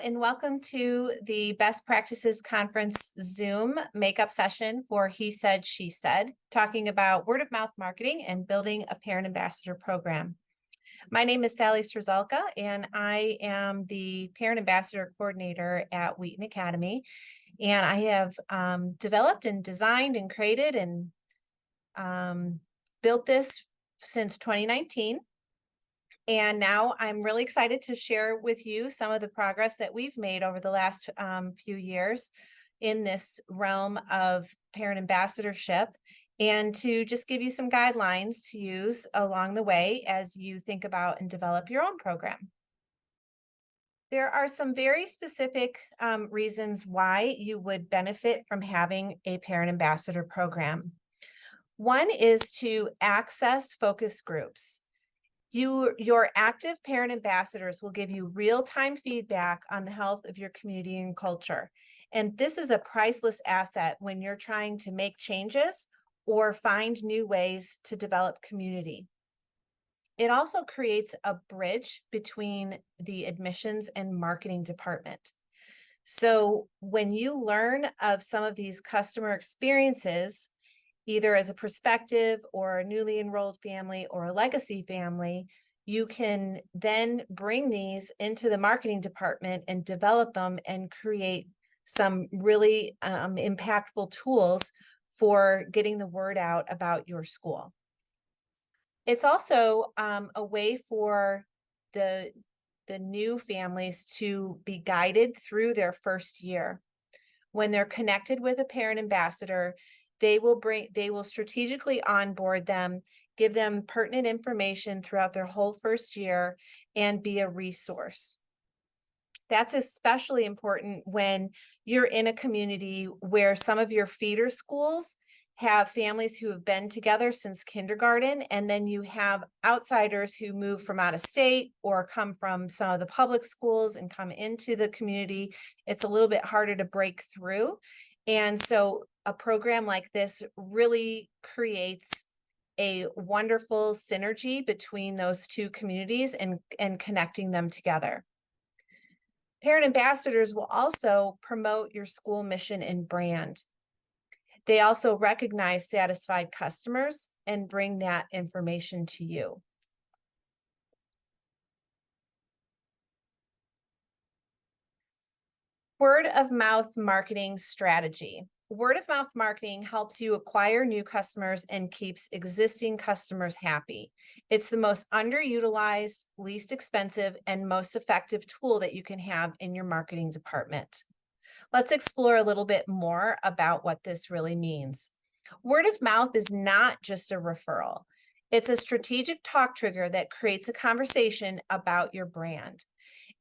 And welcome to the Best Practices Conference Zoom makeup session for He Said, She Said, talking about word of mouth marketing and building a parent ambassador program. My name is Sally Strzalka, and I am the parent ambassador coordinator at Wheaton Academy. And I have developed and designed and created and built this since 2019. And now I'm really excited to share with you some of the progress that we've made over the last few years in this realm of parent ambassadorship, and to just give you some guidelines to use along the way as you think about and develop your own program. There are some very specific reasons why you would benefit from having a parent ambassador program. One is to access focus groups. Your active parent ambassadors will give you real-time feedback on the health of your community and culture. And this is a priceless asset when you're trying to make changes or find new ways to develop community. It also creates a bridge between the admissions and marketing department. So when you learn of some of these customer experiences, either as a prospective or a newly enrolled family or a legacy family, you can then bring these into the marketing department and develop them and create some really impactful tools for getting the word out about your school. It's also a way for the new families to be guided through their first year. When they're connected with a parent ambassador, they will strategically onboard them, give them pertinent information throughout their whole first year, and be a resource. That's especially important when you're in a community where some of your feeder schools have families who have been together since kindergarten, and then you have outsiders who move from out of state or come from some of the public schools and come into the community. It's a little bit harder to break through. And so a program like this really creates a wonderful synergy between those two communities and connecting them together. Parent ambassadors will also promote your school mission and brand. They also recognize satisfied customers and bring that information to you. Word of mouth marketing strategy. Word of mouth marketing helps you acquire new customers and keeps existing customers happy. It's the most underutilized, least expensive, and most effective tool that you can have in your marketing department. Let's explore a little bit more about what this really means. Word of mouth is not just a referral. It's a strategic talk trigger that creates a conversation about your brand.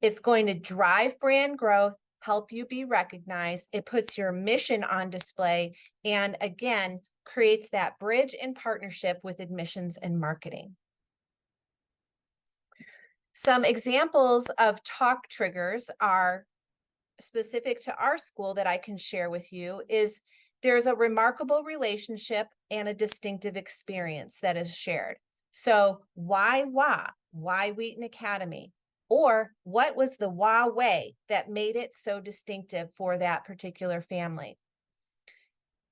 It's going to drive brand growth, help you be recognized. It puts your mission on display, and again, creates that bridge in partnership with admissions and marketing. Some examples of talk triggers are specific to our school that I can share with you is there's a remarkable relationship and a distinctive experience that is shared. So why WA? Why Wheaton Academy? Or what was the WA way that made it so distinctive for that particular family?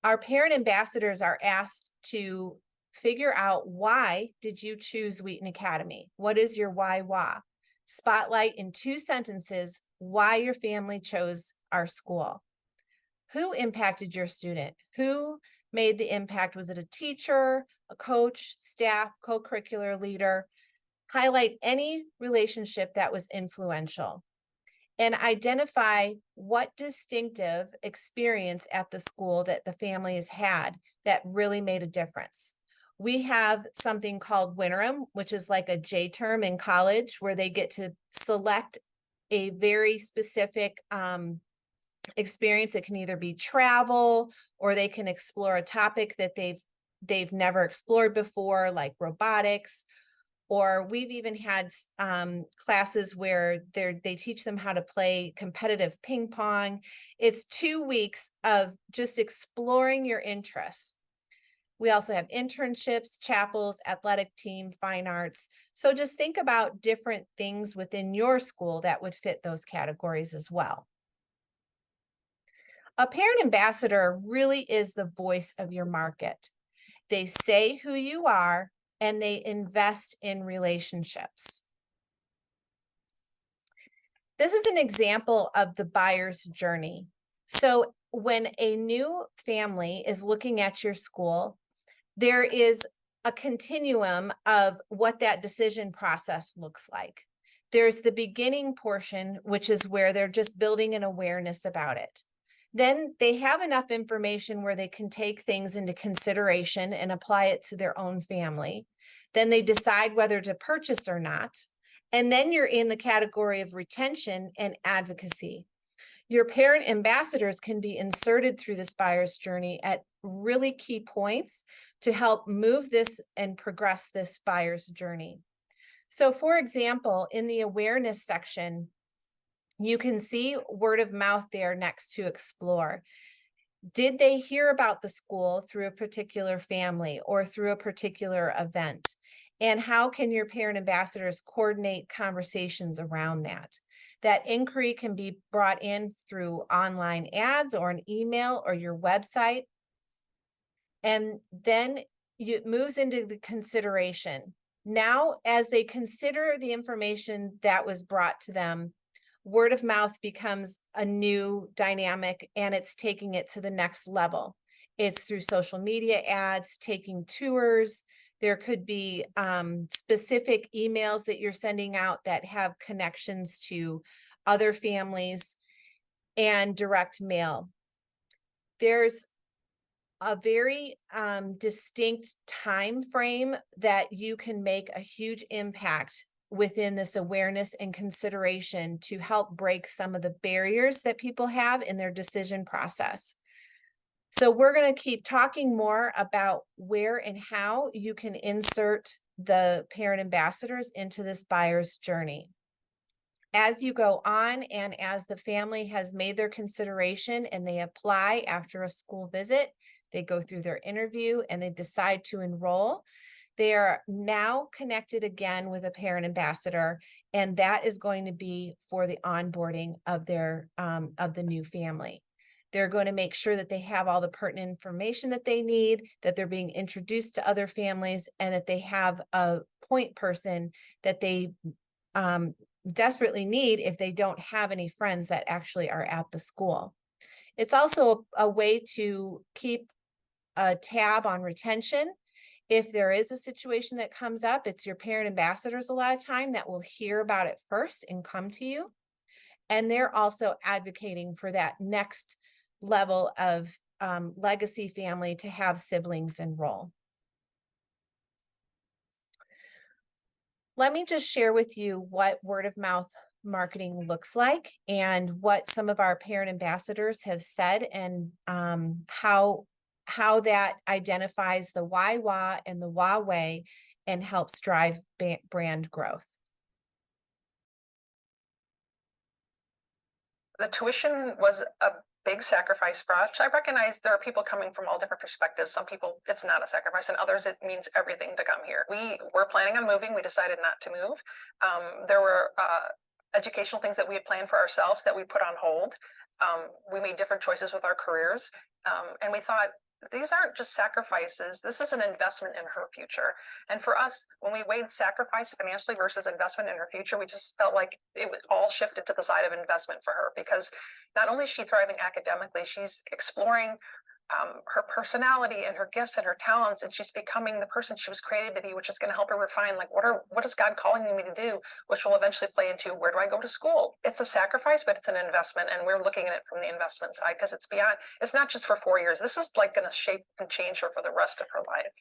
Our parent ambassadors are asked to figure out, why did you choose Wheaton Academy? What is your why WA? Spotlight in 2 sentences why your family chose our school. Who impacted your student? Who made the impact? Was it a teacher, a coach, staff, co-curricular leader? Highlight any relationship that was influential and identify what distinctive experience at the school that the family has had that really made a difference. We have something called Winterim, which is like a J term in college where they get to select a very specific experience. It can either be travel, or they can explore a topic that they've never explored before, like robotics. Or we've even had classes where they teach them how to play competitive ping pong. It's 2 weeks of just exploring your interests. We also have internships, chapels, athletic team, fine arts. So just think about different things within your school that would fit those categories as well. A parent ambassador really is the voice of your market. They say who you are and they invest in relationships. This is an example of the buyer's journey. So when a new family is looking at your school, there is a continuum of what that decision process looks like. There's the beginning portion, which is where they're just building an awareness about it. Then they have enough information where they can take things into consideration and apply it to their own family. Then they decide whether to purchase or not. And then you're in the category of retention and advocacy. Your parent ambassadors can be inserted through this buyer's journey at really key points to help move this and progress this buyer's journey. So for example, in the awareness section, you can see word of mouth there next to explore. Did they hear about the school through a particular family or through a particular event? And how can your parent ambassadors coordinate conversations around that? That inquiry can be brought in through online ads or an email or your website. And then it moves into the consideration. Now, as they consider the information that was brought to them, word of mouth becomes a new dynamic and it's taking it to the next level. It's through social media ads, taking tours. There could be specific emails that you're sending out that have connections to other families and direct mail. There's a very distinct time frame that you can make a huge impact within this awareness and consideration to help break some of the barriers that people have in their decision process. So we're going to keep talking more about where and how you can insert the parent ambassadors into this buyer's journey. As you go on and as the family has made their consideration and they apply after a school visit, they go through their interview and they decide to enroll, they are now connected again with a parent ambassador, and that is going to be for the onboarding of their of the new family. They're going to make sure that they have all the pertinent information that they need, that they're being introduced to other families, and that they have a point person that they desperately need if they don't have any friends that actually are at the school. It's also a way to keep a tab on retention. If there is a situation that comes up, it's your parent ambassadors a lot of time that will hear about it first and come to you. And they're also advocating for that next level of legacy family to have siblings enroll. Let me just share with you what word of mouth marketing looks like and what some of our parent ambassadors have said, and how that identifies the why, and the why way and helps drive brand growth. The tuition was a big sacrifice for us. I recognize there are people coming from all different perspectives. Some people, it's not a sacrifice, and others, it means everything to come here. We were planning on moving. We decided not to move. There were educational things that we had planned for ourselves that we put on hold. We made different choices with our careers, and we thought, these aren't just sacrifices. This is an investment in her future. And for us, when we weighed sacrifice financially versus investment in her future, we just felt like it was all shifted to the side of investment for her, because not only is she thriving academically, she's exploring her personality and her gifts and her talents, and she's becoming the person she was created to be, which is going to help her refine, like, what is God calling me to do, which will eventually play into, where do I go to school? It's a sacrifice, but it's an investment, and we're looking at it from the investment side, because it's not just for 4 years. This is like going to shape and change her for the rest of her life.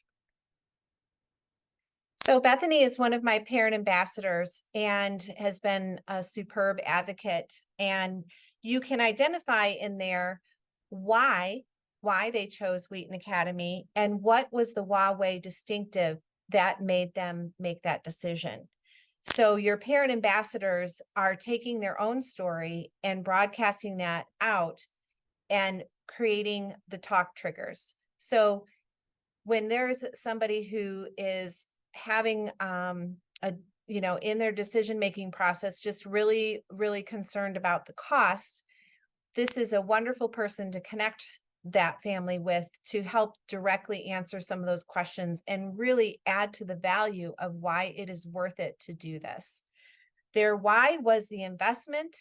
So Bethany is one of my parent ambassadors and has been a superb advocate, and you can identify in there why they chose Wheaton Academy and what was the Huawei distinctive that made them make that decision. So your parent ambassadors are taking their own story and broadcasting that out and creating the talk triggers. So when there's somebody who is having in their decision-making process, just really, really concerned about the cost, this is a wonderful person to connect that family with to help directly answer some of those questions and really add to the value of why it is worth it to do this. Their why was the investment,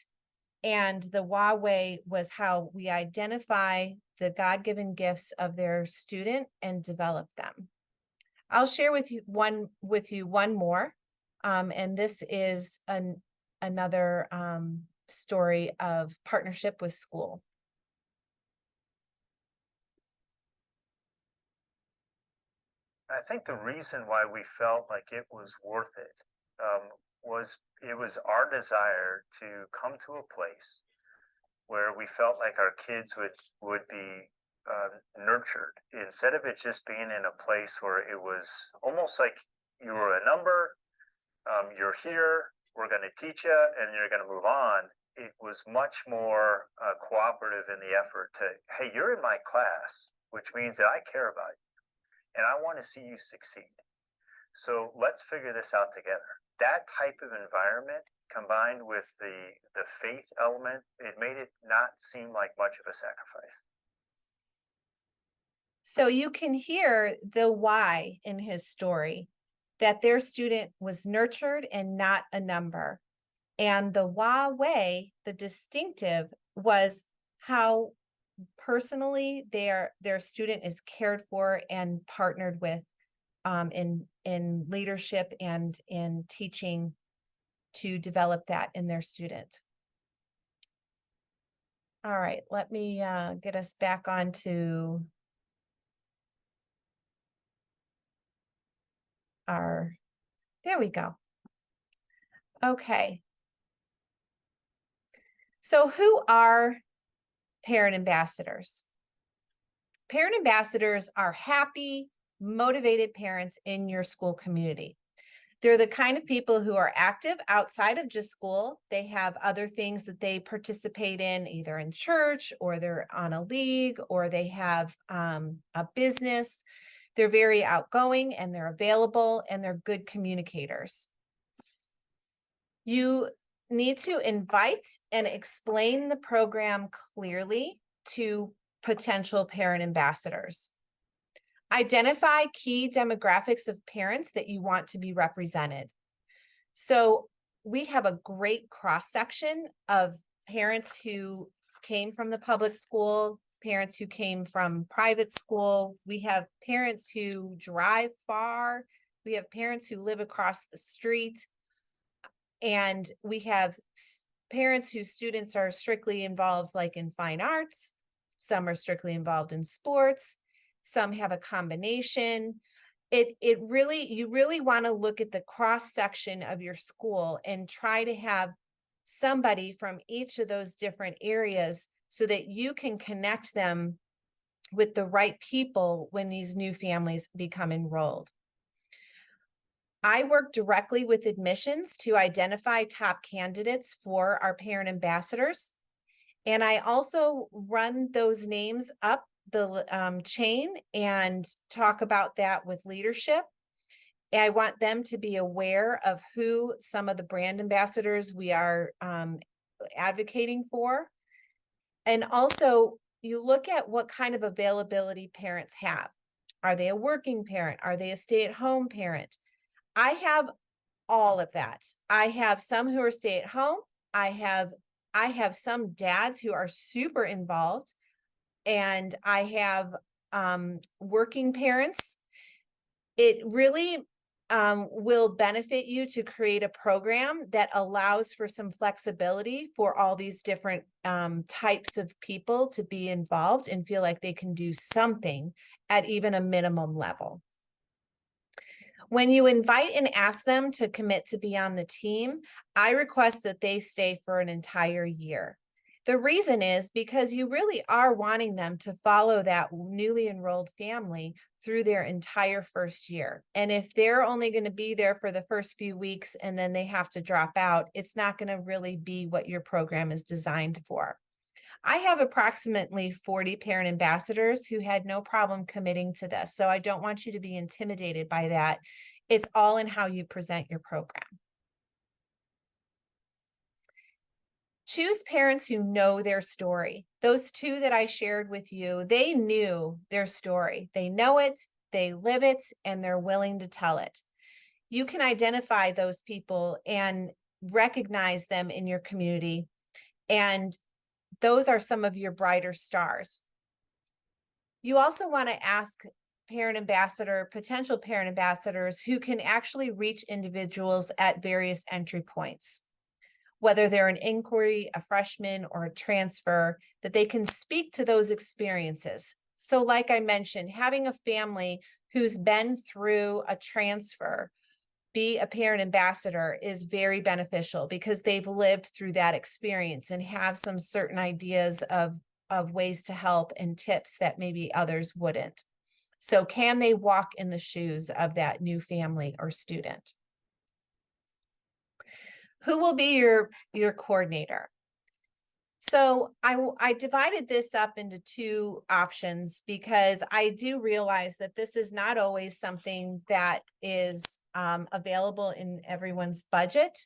and the why way was how we identify the God-given gifts of their student and develop them. I'll share with you one more, and this is another story of partnership with school. I think the reason why we felt like it was worth it was it was our desire to come to a place where we felt like our kids would be nurtured instead of it just being in a place where it was almost like you were a number. You're here, we're going to teach you, and you're going to move on. It was much more cooperative in the effort to, hey, you're in my class, which means that I care about you and I want to see you succeed. So let's figure this out together. That type of environment combined with the faith element, it made it not seem like much of a sacrifice. So you can hear the why in his story, that their student was nurtured and not a number. And the why way, the distinctive, was how personally their student is cared for and partnered with in leadership and in teaching to develop that in their student. All right, let me get us back onto there we go. Okay. So who are parent ambassadors? Parent ambassadors are happy, motivated parents in your school community. They're the kind of people who are active outside of just school. They have other things that they participate in, either in church, or they're on a league, or they have a business. They're very outgoing and they're available and they're good communicators. You need to invite and explain the program clearly to potential parent ambassadors. Identify key demographics of parents that you want to be represented. So we have a great cross-section of parents who came from the public school, parents who came from private school. We have parents who drive far. We have parents who live across the street. And we have parents whose students are strictly involved, like in fine arts. Some are strictly involved in sports. Some have a combination. You really want to look at the cross section of your school and try to have somebody from each of those different areas so that you can connect them with the right people when these new families become enrolled. I work directly with admissions to identify top candidates for our parent ambassadors. And I also run those names up the chain and talk about that with leadership. I want them to be aware of who some of the brand ambassadors we are advocating for. And also, you look at what kind of availability parents have. Are they a working parent? Are they a stay-at-home parent? I have all of that. I have some who are stay-at-home. I have some dads who are super involved, and I have working parents. It really will benefit you to create a program that allows for some flexibility for all these different types of people to be involved and feel like they can do something at even a minimum level. When you invite and ask them to commit to be on the team, I request that they stay for an entire year. The reason is because you really are wanting them to follow that newly enrolled family through their entire first year. And if they're only going to be there for the first few weeks and then they have to drop out, it's not going to really be what your program is designed for. I have approximately 40 parent ambassadors who had no problem committing to this. So I don't want you to be intimidated by that. It's all in how you present your program. Choose parents who know their story. Those two that I shared with you, they knew their story. They know it, they live it, and they're willing to tell it. You can identify those people and recognize them in your community. And those are some of your brighter stars. You also want to ask potential parent ambassadors who can actually reach individuals at various entry points, whether they're an inquiry, a freshman, or a transfer, that they can speak to those experiences. So like I mentioned, having a family who's been through a transfer be a parent ambassador is very beneficial because they've lived through that experience and have some certain ideas of ways to help and tips that maybe others wouldn't. So can they walk in the shoes of that new family or student? Who will be your coordinator? So I divided this up into two options because I do realize that this is not always something that is available in everyone's budget,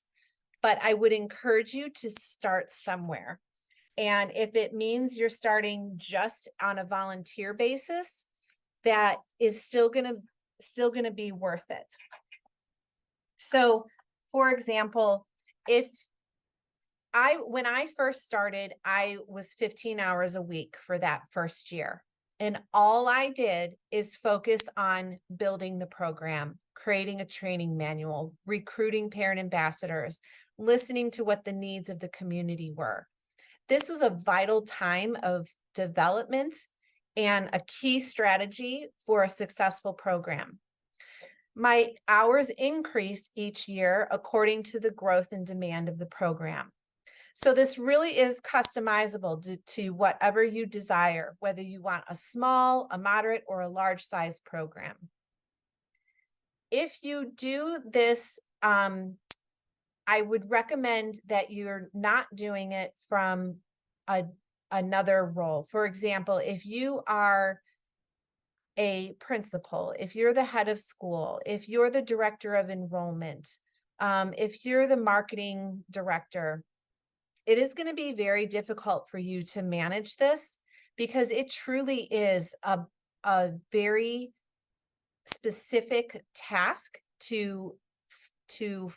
but I would encourage you to start somewhere. And if it means you're starting just on a volunteer basis, that is still gonna be worth it. So, for example, when I first started, I was 15 hours a week for that first year. And all I did is focus on building the program, creating a training manual, recruiting parent ambassadors, listening to what the needs of the community were. This was a vital time of development and a key strategy for a successful program. My hours increased each year according to the growth and demand of the program. So this really is customizable to whatever you desire, whether you want a small, a moderate, or a large size program. If you do this, I would recommend that you're not doing it from another role. For example, if you are a principal, if you're the head of school, if you're the director of enrollment, if you're the marketing director, it is going to be very difficult for you to manage this because it truly is a very specific task to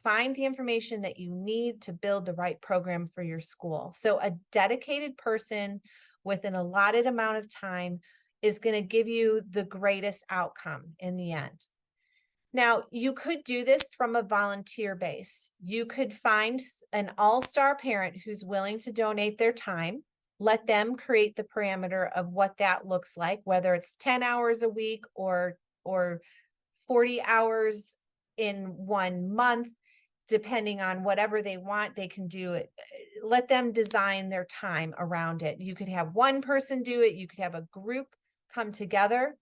find the information that you need to build the right program for your school. So a dedicated person with an allotted amount of time is going to give you the greatest outcome in the end. Now, you could do this from a volunteer base. You could find an all-star parent who's willing to donate their time. Let them create the parameter of what that looks like, whether it's 10 hours a week or 40 hours in 1 month, depending on whatever they want, they can do it. Let them design their time around it. You could have one person do it. You could have a group come together.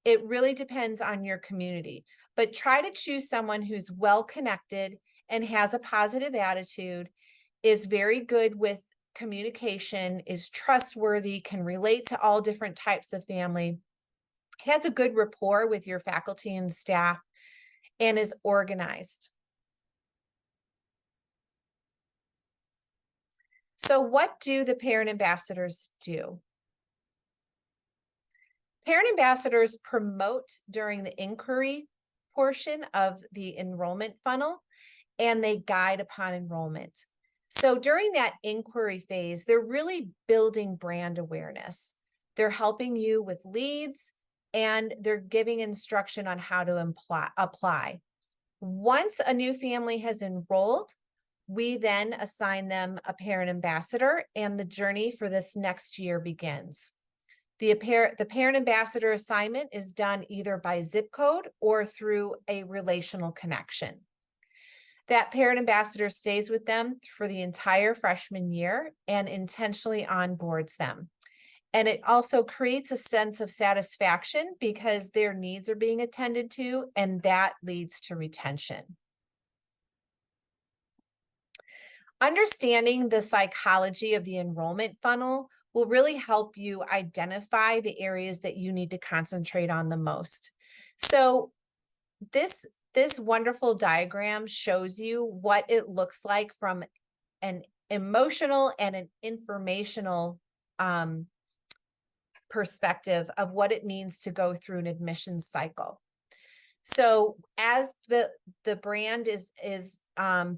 It really depends on your community, but try to choose someone who's well-connected and has a positive attitude, is very good with communication, is trustworthy, can relate to all different types of family, has a good rapport with your faculty and staff, and is organized. So what do the parent ambassadors do? Parent ambassadors promote during the inquiry portion of the enrollment funnel, and they guide upon enrollment. So during that inquiry phase, they're really building brand awareness. They're helping you with leads, and they're giving instruction on how to apply. Once a new family has enrolled, we then assign them a parent ambassador, and the journey for this next year begins. The parent ambassador assignment is done either by zip code or through a relational connection. That parent ambassador stays with them for the entire freshman year and intentionally onboards them. And it also creates a sense of satisfaction because their needs are being attended to, and that leads to retention. Understanding the psychology of the enrollment funnel will really help you identify the areas that you need to concentrate on the most. So this wonderful diagram shows you what it looks like from an emotional and an informational perspective of what it means to go through an admissions cycle. So as the brand is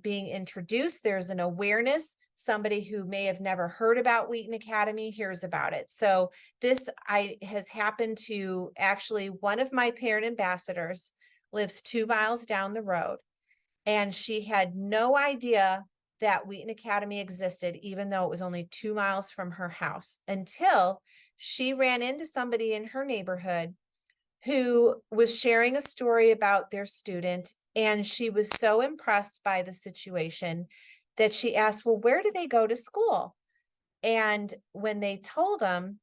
being introduced, there's an awareness. Somebody who may have never heard about Wheaton Academy hears about it. So this has happened to actually one of my parent ambassadors lives 2 miles down the road, and she had no idea that Wheaton Academy existed, even though it was only 2 miles from her house, until she ran into somebody in her neighborhood who was sharing a story about their student. And she was so impressed by the situation that she asked, well, where do they go to school? And when they told them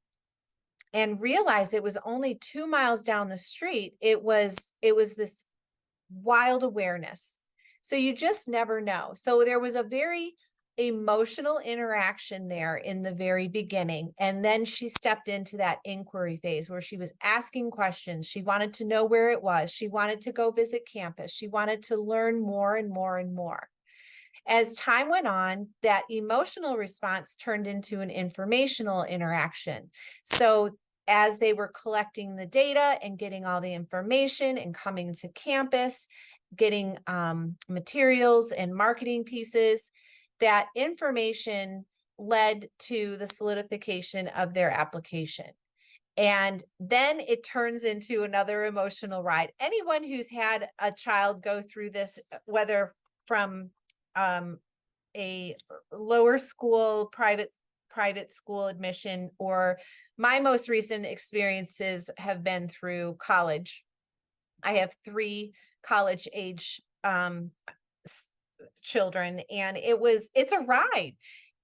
and realized it was only 2 miles down the street, it was this wild awareness. So you just never know. So there was a very emotional interaction there in the very beginning. And then she stepped into that inquiry phase where she was asking questions. She wanted to know where it was. She wanted to go visit campus. She wanted to learn more and more and more. As time went on, that emotional response turned into an informational interaction. So as they were collecting the data and getting all the information and coming to campus, getting materials and marketing pieces, that information led to the solidification of their application. And then it turns into another emotional ride. Anyone who's had a child go through this, whether from a lower school, private school admission, or my most recent experiences have been through college. I have 3 college age children, and it's a ride.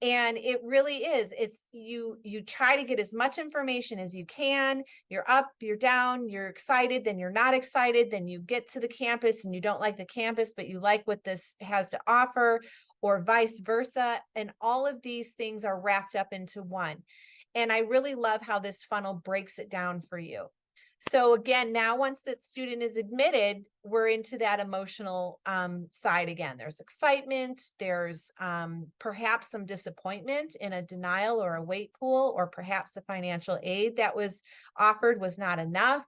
And it really is. It's you try to get as much information as you can. You're up, you're down, you're excited, then you're not excited. Then you get to the campus and you don't like the campus, but you like what this has to offer, or vice versa. And all of these things are wrapped up into one. And I really love how this funnel breaks it down for you. So again, now once that student is admitted, we're into that emotional side again. There's excitement, there's perhaps some disappointment in a denial or a wait pool, or perhaps the financial aid that was offered was not enough.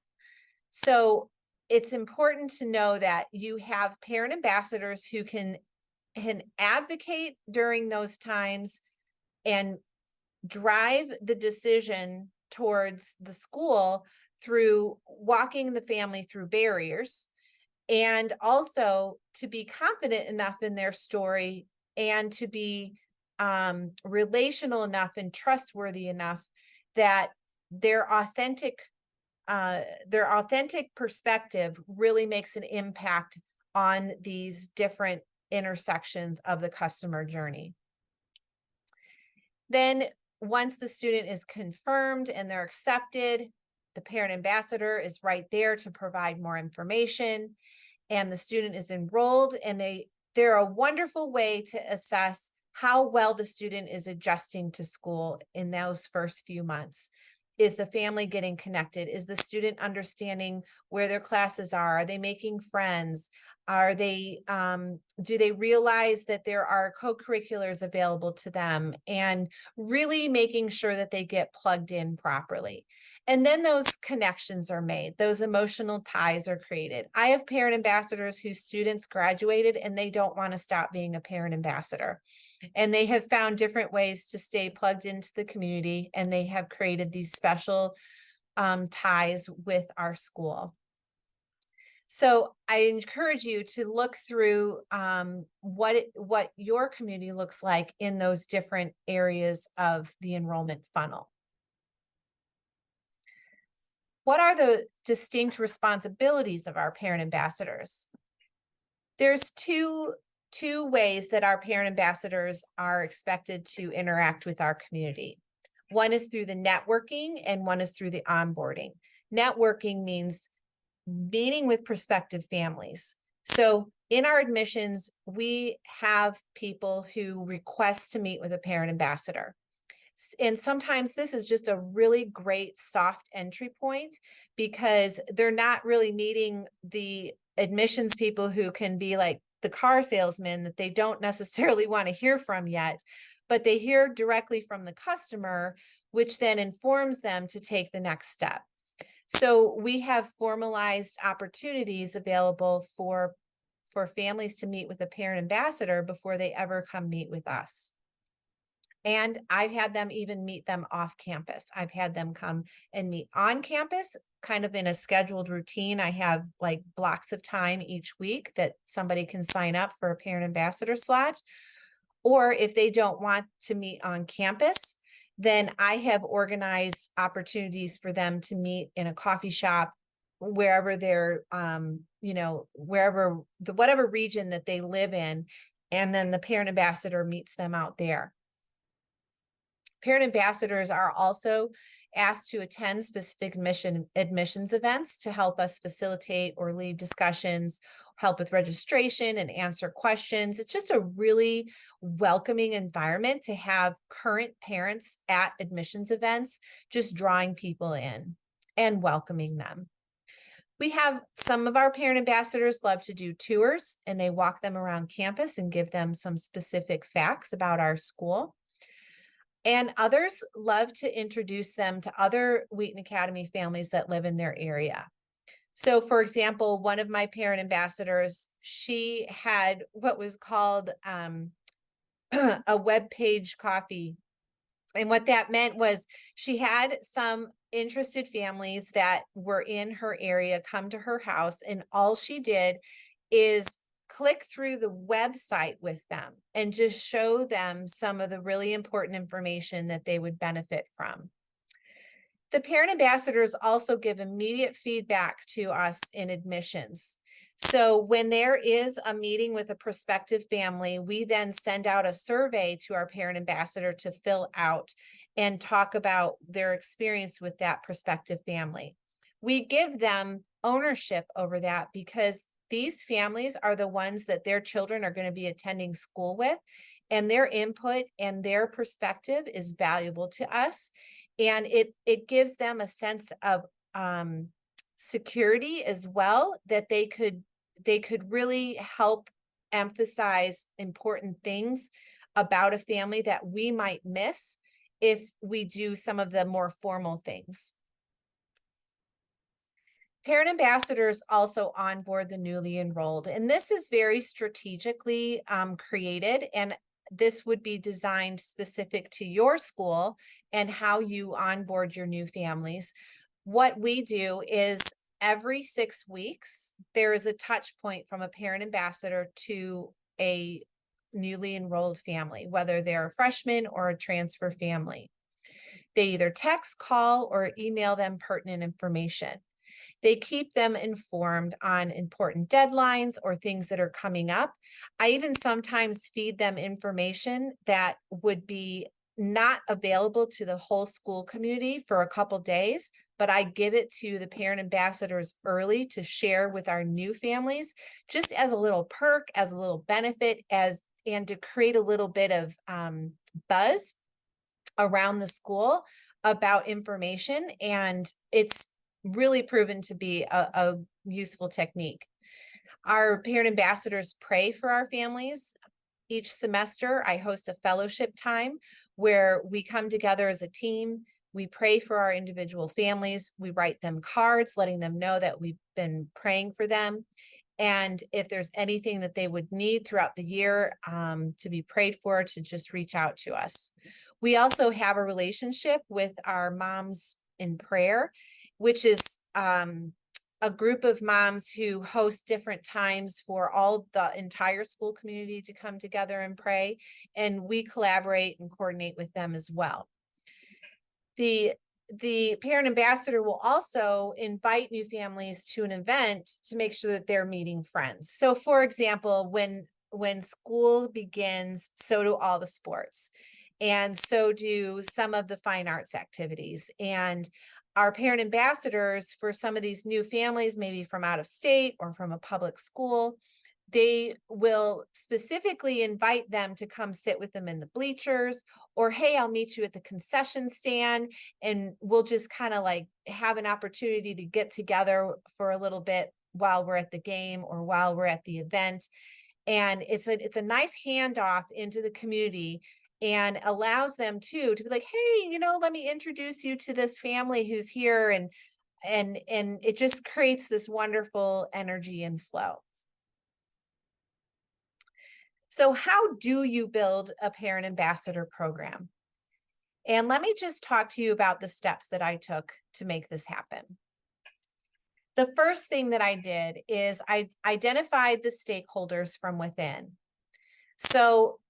So it's important to know that you have parent ambassadors who can advocate during those times and drive the decision towards the school through walking the family through barriers, and also to be confident enough in their story and to be relational enough and trustworthy enough that their authentic perspective really makes an impact on these different intersections of the customer journey. Then once the student is confirmed and they're accepted, the parent ambassador is right there to provide more information, and the student is enrolled, and they're a wonderful way to assess how well the student is adjusting to school in those first few months. Is the family getting connected? Is the student understanding where their classes are? Are they making friends? Are they, do they realize that there are co-curriculars available to them, and really making sure that they get plugged in properly? And then those connections are made, those emotional ties are created. I have parent ambassadors whose students graduated and they don't want to stop being a parent ambassador. And they have found different ways to stay plugged into the community, and they have created these special ties with our school. So I encourage you to look through what your community looks like in those different areas of the enrollment funnel. What are the distinct responsibilities of our parent ambassadors? There's two ways that our parent ambassadors are expected to interact with our community. One is through the networking, and one is through the onboarding. Networking means meeting with prospective families. So in our admissions, we have people who request to meet with a parent ambassador. And sometimes this is just a really great soft entry point because they're not really meeting the admissions people who can be like the car salesman that they don't necessarily want to hear from yet, but they hear directly from the customer, which then informs them to take the next step. So we have formalized opportunities available for families to meet with a parent ambassador before they ever come meet with us. And I've had them even meet them off campus. I've had them come and meet on campus, kind of in a scheduled routine. I have like blocks of time each week that somebody can sign up for a parent ambassador slot. Or if they don't want to meet on campus, then I have organized opportunities for them to meet in a coffee shop, wherever they're, whatever region that they live in. And then the parent ambassador meets them out there. Parent ambassadors are also asked to attend specific admissions events to help us facilitate or lead discussions, help with registration and answer questions. It's just a really welcoming environment to have current parents at admissions events, just drawing people in and welcoming them. We have some of our parent ambassadors love to do tours, and they walk them around campus and give them some specific facts about our school. And others love to introduce them to other Wheaton Academy families that live in their area. So for example, one of my parent ambassadors, she had what was called a web page coffee. And what that meant was she had some interested families that were in her area come to her house, and all she did is click through the website with them and just show them some of the really important information that they would benefit from. The parent ambassadors also give immediate feedback to us in admissions. So when there is a meeting with a prospective family, we then send out a survey to our parent ambassador to fill out and talk about their experience with that prospective family. We give them ownership over that because these families are the ones that their children are going to be attending school with, and their input and their perspective is valuable to us. And it gives them a sense of security as well, that they could really help emphasize important things about a family that we might miss if we do some of the more formal things. Parent ambassadors also onboard the newly enrolled, and this is very strategically created, and this would be designed specific to your school and how you onboard your new families. What we do is every 6 weeks, there is a touch point from a parent ambassador to a newly enrolled family, whether they're a freshman or a transfer family. They either text, call, or email them pertinent information. They keep them informed on important deadlines or things that are coming up. I even sometimes feed them information that would be not available to the whole school community for a couple days, but I give it to the parent ambassadors early to share with our new families, just as a little perk, as a little benefit, and to create a little bit of buzz around the school about information. And it's really proven to be a useful technique. Our parent ambassadors pray for our families. Each semester, I host a fellowship time where we come together as a team. We pray for our individual families. We write them cards, letting them know that we've been praying for them. And if there's anything that they would need throughout the year to be prayed for, to just reach out to us. We also have a relationship with our Moms in Prayer, which is a group of moms who host different times for all the entire school community to come together and pray. And we collaborate and coordinate with them as well. The parent ambassador will also invite new families to an event to make sure that they're meeting friends. So for example, when school begins, so do all the sports, and so do some of the fine arts activities. And our parent ambassadors for some of these new families, maybe from out of state or from a public school, they will specifically invite them to come sit with them in the bleachers or, hey, I'll meet you at the concession stand and we'll just kind of like have an opportunity to get together for a little bit while we're at the game or while we're at the event. And it's a nice handoff into the community and allows them to be like, hey, let me introduce you to this family who's here. And it just creates this wonderful energy and flow. So how do you build a parent ambassador program? And let me just talk to you about the steps that I took to make this happen. The first thing that I did is I identified the stakeholders from within. So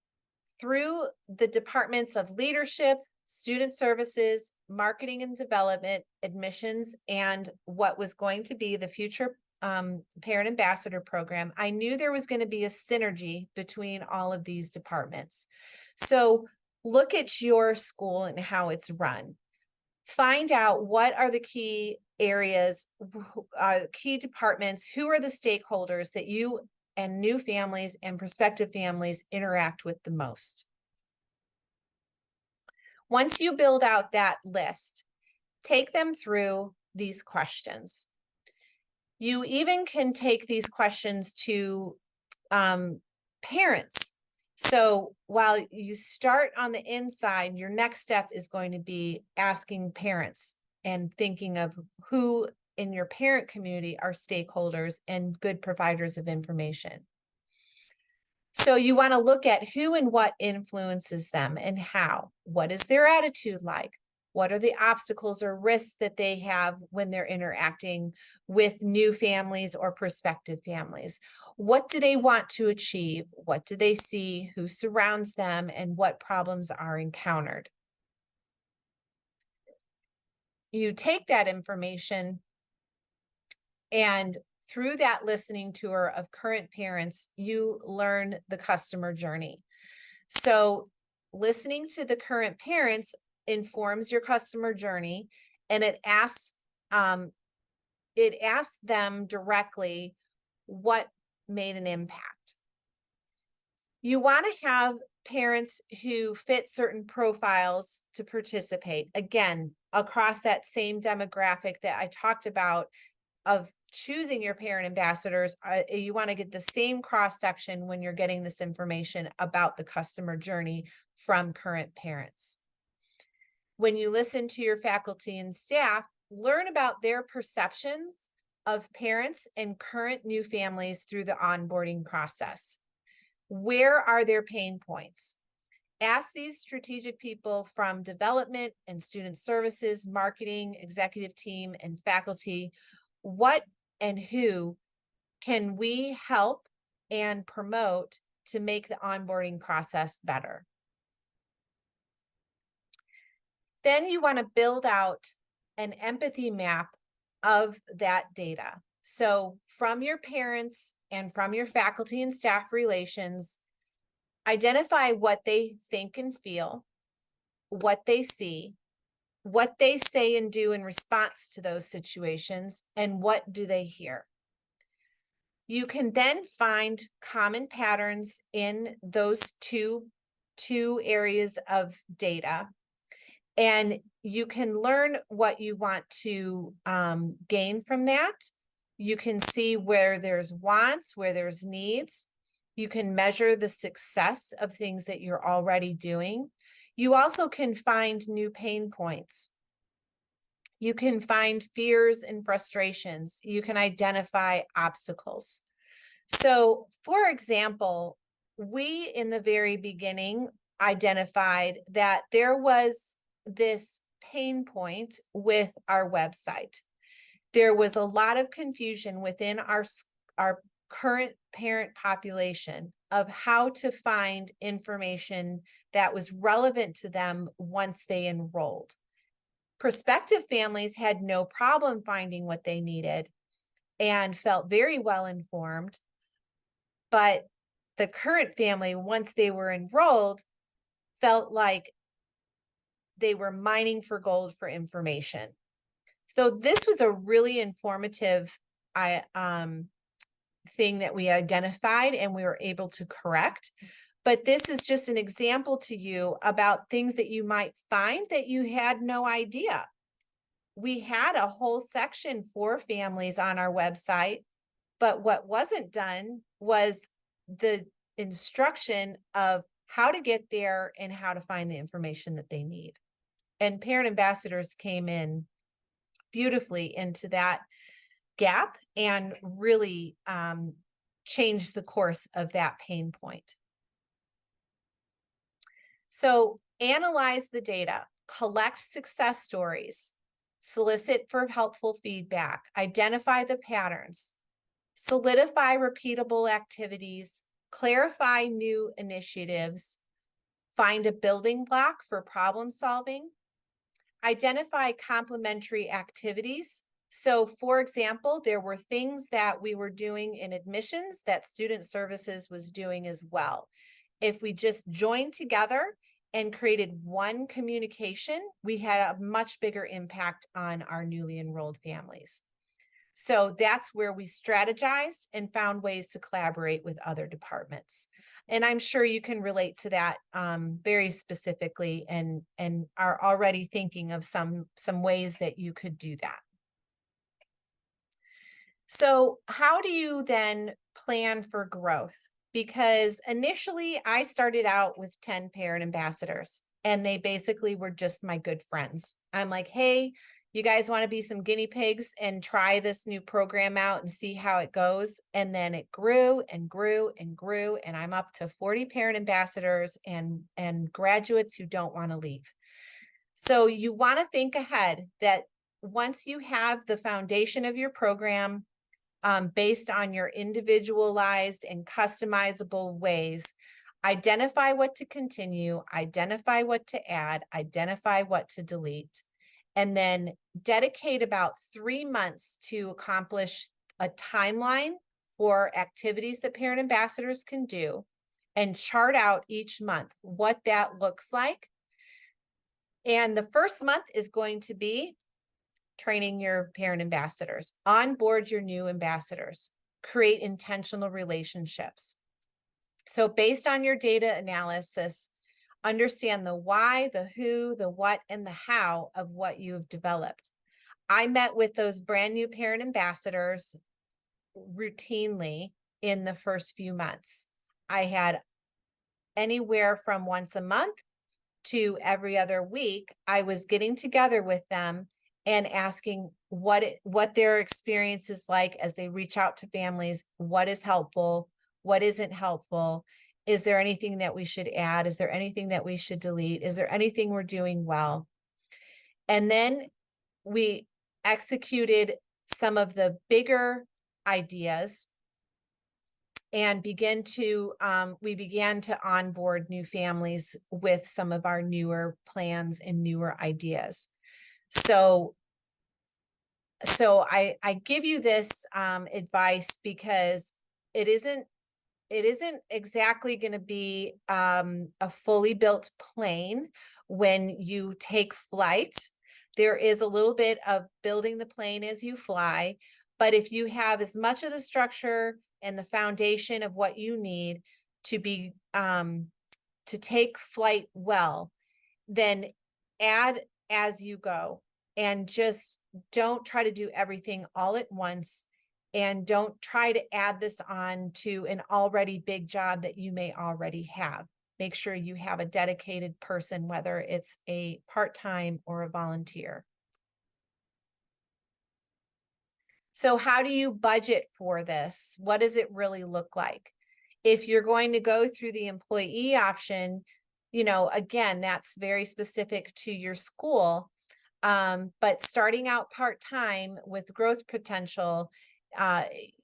through the departments of leadership, student services, marketing and development, admissions, and what was going to be the future parent ambassador program, I knew there was going to be a synergy between all of these departments. So look at your school and how it's run. Find out what are the key areas, key departments, who are the stakeholders that you and new families and prospective families interact with the most. Once you build out that list, take them through these questions. You even can take these questions to parents. So while you start on the inside, your next step is going to be asking parents and thinking of who in your parent community are stakeholders and good providers of information. So you want to look at who and what influences them and how. What is their attitude like? What are the obstacles or risks that they have when they're interacting with new families or prospective families? What do they want to achieve? What do they see? Who surrounds them? And what problems are encountered? You take that information and through that listening tour of current parents, you learn the customer journey. So listening to the current parents informs your customer journey, and it asks them directly what made an impact. You want to have parents who fit certain profiles to participate. Again, across that same demographic that I talked about of choosing your parent ambassadors, you want to get the same cross-section when you're getting this information about the customer journey from current parents. When you listen to your faculty and staff, learn about their perceptions of parents and current new families through the onboarding process. Where are their pain points? Ask these strategic people from development and student services, marketing, executive team, and faculty, what and who can we help and promote to make the onboarding process better? Then you want to build out an empathy map of that data. So from your parents and from your faculty and staff relations, identify what they think and feel, what they see, what they say and do in response to those situations, and what do they hear. You can then find common patterns in those two areas of data, and you can learn what you want to gain from that. You can see where there's wants, where there's needs. You can measure the success of things that you're already doing. You also can find new pain points. You can find fears and frustrations. You can identify obstacles. So, for example, we in the very beginning identified that there was this pain point with our website. There was a lot of confusion within our current parent population of how to find information that was relevant to them once they enrolled. Prospective families had no problem finding what they needed and felt very well informed, but the current family, once they were enrolled, felt like they were mining for gold for information. So this was a really informative thing that we identified and we were able to correct. But this is just an example to you about things that you might find that you had no idea. We had a whole section for families on our website, but what wasn't done was the instruction of how to get there and how to find the information that they need. And parent ambassadors came in beautifully into that gap and really changed the course of that pain point. So analyze the data, collect success stories, solicit for helpful feedback, identify the patterns, solidify repeatable activities, clarify new initiatives, find a building block for problem solving, identify complementary activities. So for example, there were things that we were doing in admissions that student services was doing as well. If we just joined together and created one communication, we had a much bigger impact on our newly enrolled families. So that's where we strategized and found ways to collaborate with other departments. And I'm sure you can relate to that very specifically and are already thinking of some ways that you could do that. So how do you then plan for growth? Because initially I started out with 10 parent ambassadors and they basically were just my good friends. I'm like, hey, you guys want to be some guinea pigs and try this new program out and see how it goes? And then it grew and grew and grew. And I'm up to 40 parent ambassadors and graduates who don't want to leave. So you want to think ahead that once you have the foundation of your program, based on your individualized and customizable ways, identify what to continue, identify what to add, identify what to delete, and then dedicate about 3 months to accomplish a timeline for activities that parent ambassadors can do and chart out each month what that looks like. And the first month is going to be training your parent ambassadors, onboard your new ambassadors, create intentional relationships. So based on your data analysis, understand the why, the who, the what, and the how of what you've developed. I met with those brand new parent ambassadors routinely in the first few months. I had anywhere from once a month to every other week. I was getting together with them and asking what their experience is like as they reach out to families, what is helpful, what isn't helpful, is there anything that we should add, is there anything that we should delete, is there anything we're doing well? And then we executed some of the bigger ideas and we began to onboard new families with some of our newer plans and newer ideas. So I give you this advice because it isn't exactly going to be a fully built plane when you take flight. There is a little bit of building the plane as you fly, but if you have as much of the structure and the foundation of what you need to be to take flight well, then add as you go. And just don't try to do everything all at once. And don't try to add this on to an already big job that you may already have. Make sure you have a dedicated person, whether it's a part-time or a volunteer. So how do you budget for this? What does it really look like? If you're going to go through the employee option, you know, again, that's very specific to your school. But starting out part-time with growth potential,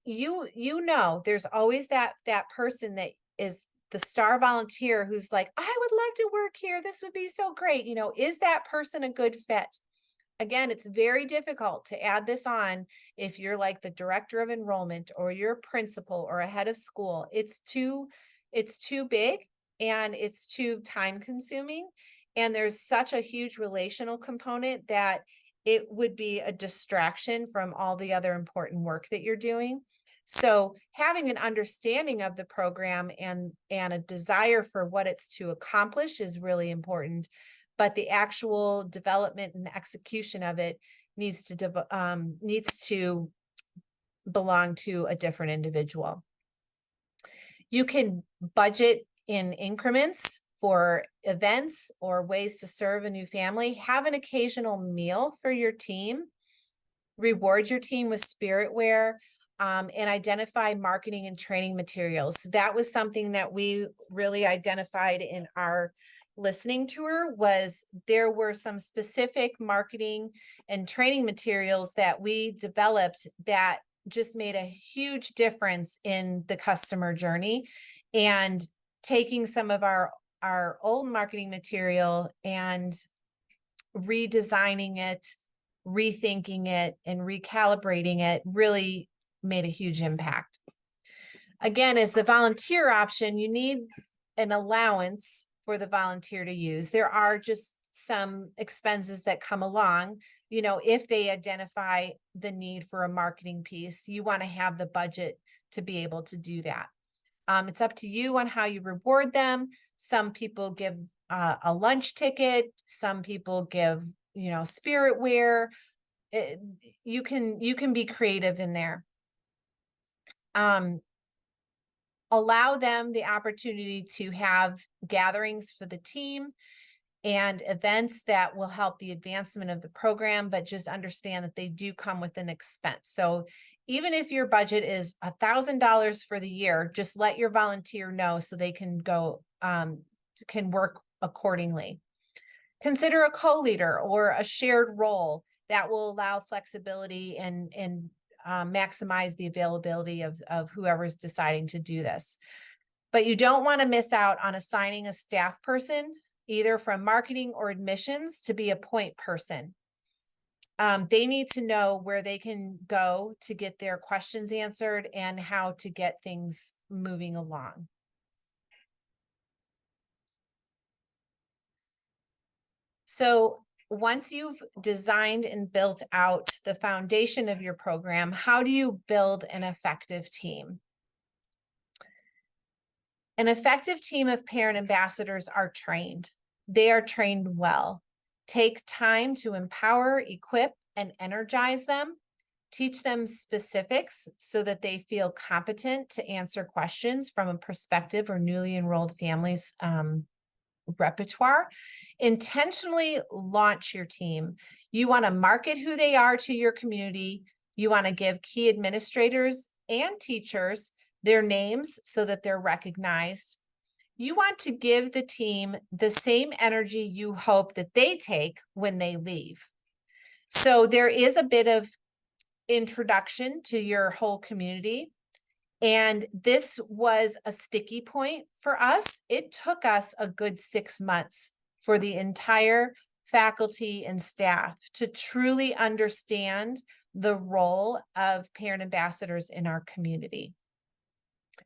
you know, there's always that person that is the star volunteer who's like, I would love to work here. This would be so great. You know, is that person a good fit? Again, it's very difficult to add this on if you're like the director of enrollment or you're a principal or a head of school. It's too big and it's too time consuming. And there's such a huge relational component that it would be a distraction from all the other important work that you're doing. So having an understanding of the program and a desire for what it's to accomplish is really important, but the actual development and execution of it needs to belong to a different individual. You can budget in increments for events or ways to serve a new family. Have an occasional meal for your team. Reward your team with spiritware, and identify marketing and training materials. That was something that we really identified in our listening tour. Was there were some specific marketing and training materials that we developed that just made a huge difference in the customer journey, and taking some of our old marketing material and redesigning it, rethinking it, and recalibrating it really made a huge impact. Again, as the volunteer option, you need an allowance for the volunteer to use. There are just some expenses that come along. You know, if they identify the need for a marketing piece, you want to have the budget to be able to do that. It's up to you on how you reward them. Some people give a lunch ticket. Some people give, you know, spiritware. You can be creative in there. Allow them the opportunity to have gatherings for the team and events that will help the advancement of the program, but just understand that they do come with an expense. So even if your budget is $1,000 for the year, just let your volunteer know so they can go, can work accordingly. Consider a co-leader or a shared role that will allow flexibility and maximize the availability of whoever's deciding to do this. But you don't want to miss out on assigning a staff person, either from marketing or admissions, to be a point person. They need to know where they can go to get their questions answered and how to get things moving along. So once you've designed and built out the foundation of your program, how do you build an effective team? An effective team of parent ambassadors are trained. They are trained well. Take time to empower, equip, and energize them. Teach them specifics so that they feel competent to answer questions from a prospective or newly enrolled families repertoire. Intentionally launch your team. You want to market who they are to your community. You want to give key administrators and teachers their names so that they're recognized. You want to give the team the same energy you hope that they take when they leave. So there is a bit of introduction to your whole community. And this was a sticky point for us. It took us a good 6 months for the entire faculty and staff to truly understand the role of parent ambassadors in our community.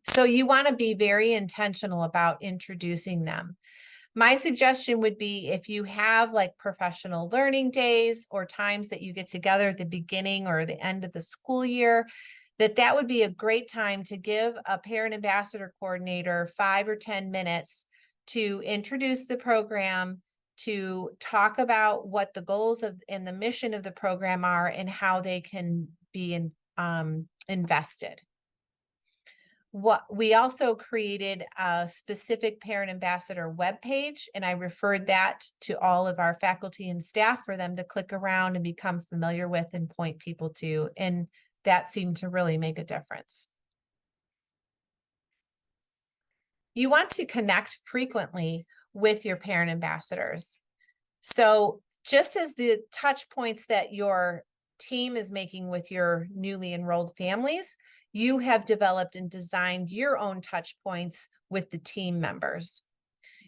So you want to be very intentional about introducing them. My suggestion would be, if you have like professional learning days or times that you get together at the beginning or the end of the school year, that would be a great time to give a parent ambassador coordinator 5 or 10 minutes to introduce the program, to talk about what the goals of and the mission of the program are and how they can be invested. What we also created a specific parent ambassador webpage, and I referred that to all of our faculty and staff for them to click around and become familiar with and point people to. And that seemed to really make a difference. You want to connect frequently with your parent ambassadors. So just as the touch points that your team is making with your newly enrolled families, you have developed and designed your own touch points with the team members.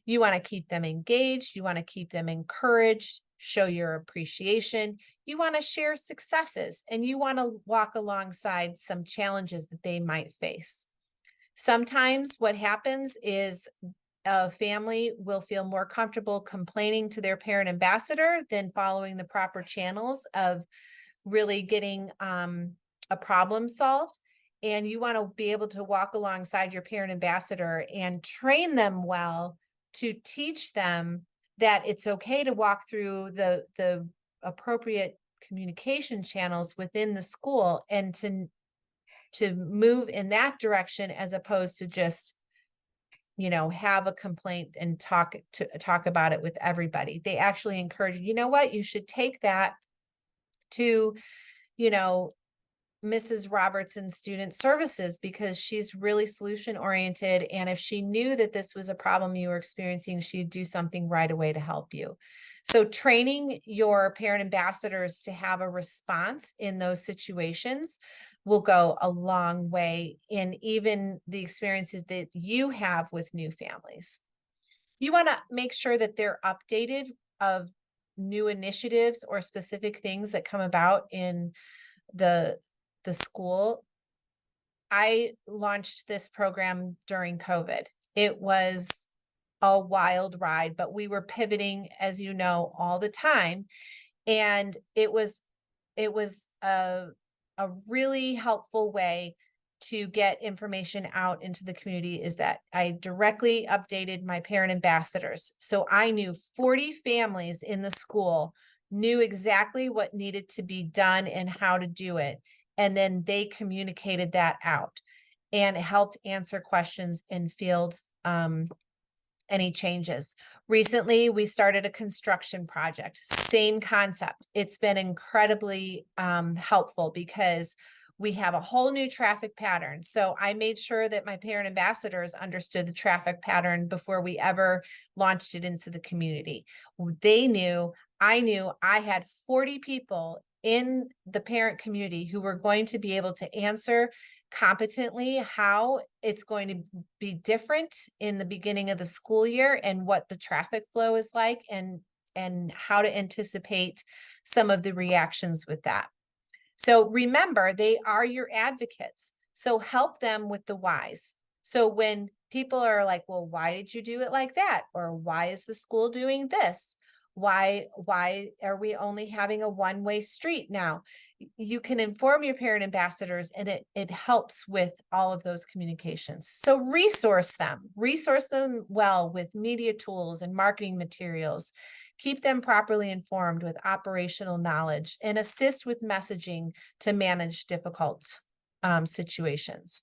You want to keep them engaged. You want to keep them encouraged, show your appreciation. You want to share successes, and you want to walk alongside some challenges that they might face. Sometimes what happens is a family will feel more comfortable complaining to their parent ambassador than following the proper channels of really getting a problem solved. and you want to be able to walk alongside your parent ambassador and train them well to teach them that it's okay to walk through the appropriate communication channels within the school and to move in that direction, as opposed to just, you know, have a complaint and talk about it with everybody. They actually encourage, you know what, you should take that to, you know, Mrs. Robertson Student Services, because she's really solution oriented. And if she knew that this was a problem you were experiencing, she'd do something right away to help you. So training your parent ambassadors to have a response in those situations will go a long way in even the experiences that you have with new families. You want to make sure that they're updated of new initiatives or specific things that come about in the school. I launched this program during COVID. It was a wild ride, but we were pivoting, as you know, all the time. And it was a really helpful way to get information out into the community, is that I directly updated my parent ambassadors. So I knew 40 families in the school knew exactly what needed to be done and how to do it. And then they communicated that out and helped answer questions and field any changes. Recently, we started a construction project, same concept. It's been incredibly helpful because we have a whole new traffic pattern. So I made sure that my parent ambassadors understood the traffic pattern before we ever launched it into the community. They knew, I had 40 people in the parent community who were going to be able to answer competently how it's going to be different in the beginning of the school year and what the traffic flow is like, and how to anticipate some of the reactions with that. So remember, they are your advocates. So help them with the whys. So when people are like, well, why did you do it like that? Or why is the school doing this? Why are we only having a one-way street now? You can inform your parent ambassadors, and it helps with all of those communications. So resource them well with media tools and marketing materials. Keep them properly informed with operational knowledge, and assist with messaging to manage difficult situations.